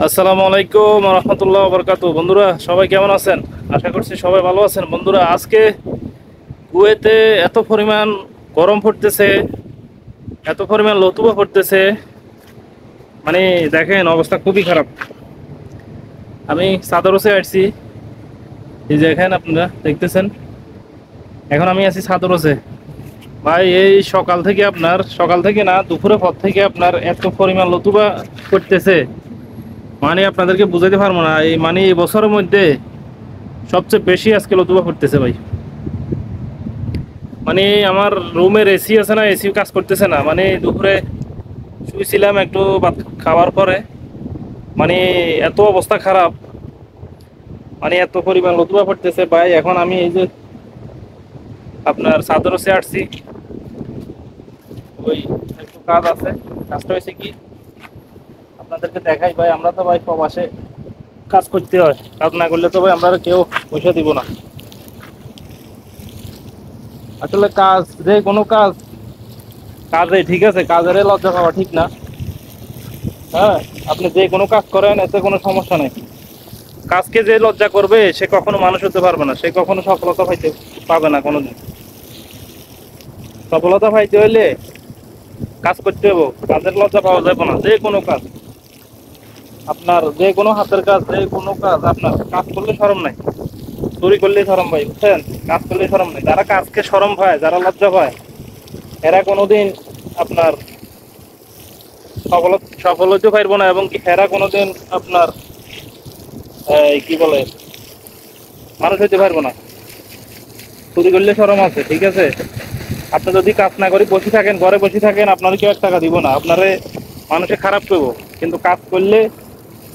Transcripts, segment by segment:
আসসালামু আলাইকুম রহমতুল্লাহ বরকাতু। বন্ধুরা সবাই কেমন আছেন? আশা করছি সবাই ভালো আছেন। বন্ধুরা আজকে কুয়েতে এত পরিমাণ গরম পড়তেছে, এত পরিমাণ লতুবা পড়তেছে, মানে দেখেন অবস্থা খুবই খারাপ। আমি সাদরসে আসছি, এই যে দেখেন আপনারা দেখতেছেন, এখন আমি আছি সাদরসে। ভাই এই সকাল থেকে না, দুপুরের পর থেকে আপনার এত পরিমাণ লতুবা পড়তেছে, মানে আপনাদেরকে বুঝাইতে পারবো না। এই বছরের মধ্যে সবচেয়ে বেশি আজকে লতুবা পড়তেছে ভাই। মানে আমার রুমের এসি আছে না, এসি কাজ করতেছে না। মানে দুপুরে শুয়েছিলাম একটু ভাত খাওয়ার পরে, মানে এত অবস্থা খারাপ, মানে এত পরিমাণ লতুবা পড়তেছে ভাই। এখন আমি এই যে আপনার চাদরসে আসছি, ওই একটু কাজ আছে। কাজটা হয়েছে কি আপনাদেরকে দেখাই ভাই। আমরা তো ভাই প্রবাসে কাজ করতে হয়, কাজ না করলে তো ভাই আমরা কেউ পয়সা দিব না। আসলে কাজ, যে কোনো কাজ কাজে ঠিক আছে, কাজের লজ্জা পাওয়া ঠিক না। হ্যাঁ, আপনি যে কোনো কাজ করেন এতে কোনো সমস্যা নেই। কাজকে যে লজ্জা করবে সে কখনো মানুষ হতে পারবে না, সে কখনো সফলতা পাইতে পাবে না কোনোদিন। সফলতা পাইতে হইলে কাজ করতে হবে, কাজের লজ্জা পাওয়া যাবে না। যে কোনো কাজ আপনার, যে কোনো হাতের কাজ, যে কোনো কাজ আপনার কাজ করলে শরম নাই, চুরি করলেই শরম ভাই, বুঝছেন? কাজ করলে শরম নাই। যারা কাজকে শরম পায়, যারা লজ্জা পায়, এরা কোনোদিন আপনার সফল হইতে পারবো না। এবং কি এরা কোনোদিন আপনার কি বলে মানুষ হইতে পারবো না। চুরি করলে শরম আছে, ঠিক আছে? আপনি যদি কাজ না করে বসে থাকেন, ঘরে বসে থাকেন, আপনার কেউ 1 টাকা দিব না, আপনারে মানুষে খারাপ করবো। কিন্তু কাজ করলে,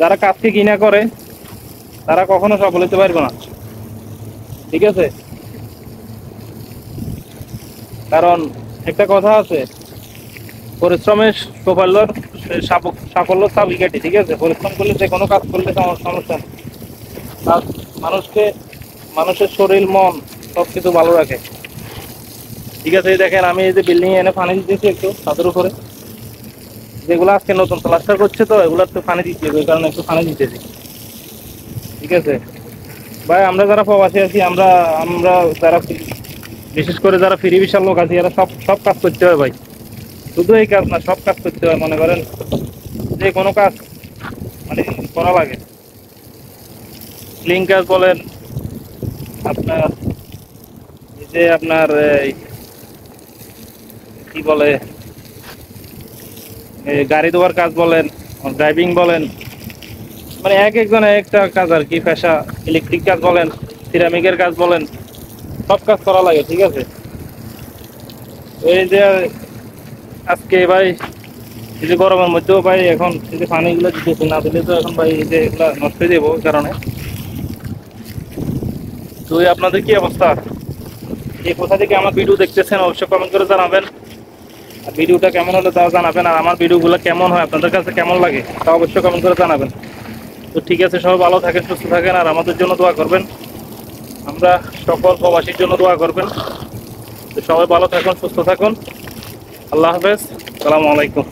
যারা কাজকে ঘৃণা করে তারা কখনো সফল হতে পারবে না, ঠিক আছে? কারণ একটা কথা আছে, পরিশ্রমের সাফল্যর সাফল্য চাবিকাঠি, ঠিক আছে? পরিশ্রম করলে, যে কোনো কাজ করলে সমস্যা নেই। কাজ মানুষকে, মানুষের শরীর মন সবকিছু ভালো রাখে, ঠিক আছে? এই দেখেন আমি এই যে বিল্ডিং এনে পানি দিতেছি একটু ছাদের উপরে, যেগুলো আজকে নতুন প্লাস্টার করছে, তো এগুলো একটু পানি দিচ্ছি, ওই কারণে একটু পানি দিতেছি, ঠিক আছে? ভাই আমরা যারা প্রবাসী আছি, আমরা আমরা যারা বিশেষ করে যারা ফ্রি বিশাল লোক আছি, এরা সব সব কাজ করতে হয় ভাই। শুধু এই কাজ না, সব কাজ করতে হয়। মনে করেন যে কোনো কাজ মানে করা লাগে। ক্লিন কাজ বলেন, আপনার এই যে আপনার কি বলে গাড়ি ধোয়ার কাজ বলেন, ড্রাইভিং বলেন, মানে এক একজনের একটা কাজ আর কি, পেশা। ইলেকট্রিক কাজ বলেন, সিরামিকের কাজ বলেন, সব কাজ করা লাগে, ঠিক আছে? এই যে আজকে ভাই এই যে গরমের মধ্যেও ভাই, এখন এই যে পানিগুলো দিতেছে, না দিলে তো এখন ভাই এই যে এগুলা নষ্ট হয়ে যাবো কারণে। তো আপনাদের কি অবস্থা? এই কোথা থেকে আমার ভিডিও দেখতেছেন অবশ্যই কমেন্ট করে জানাবেন। আর ভিডিওটা কেমন হলে তাও জানাবেন। আর আমার ভিডিওগুলো কেমন হয়, আপনাদের কাছে কেমন লাগে, তা অবশ্যই কমেন্ট করে জানাবেন। তো ঠিক আছে, সবাই ভালো থাকেন, সুস্থ থাকেন, আর আমাদের জন্য দোয়া করবেন। আমরা সকল প্রবাসীর জন্য দোয়া করবেন। তো সবাই ভালো থাকুন, সুস্থ থাকুন। আল্লাহ হাফেজ, আসসালামু আলাইকুম।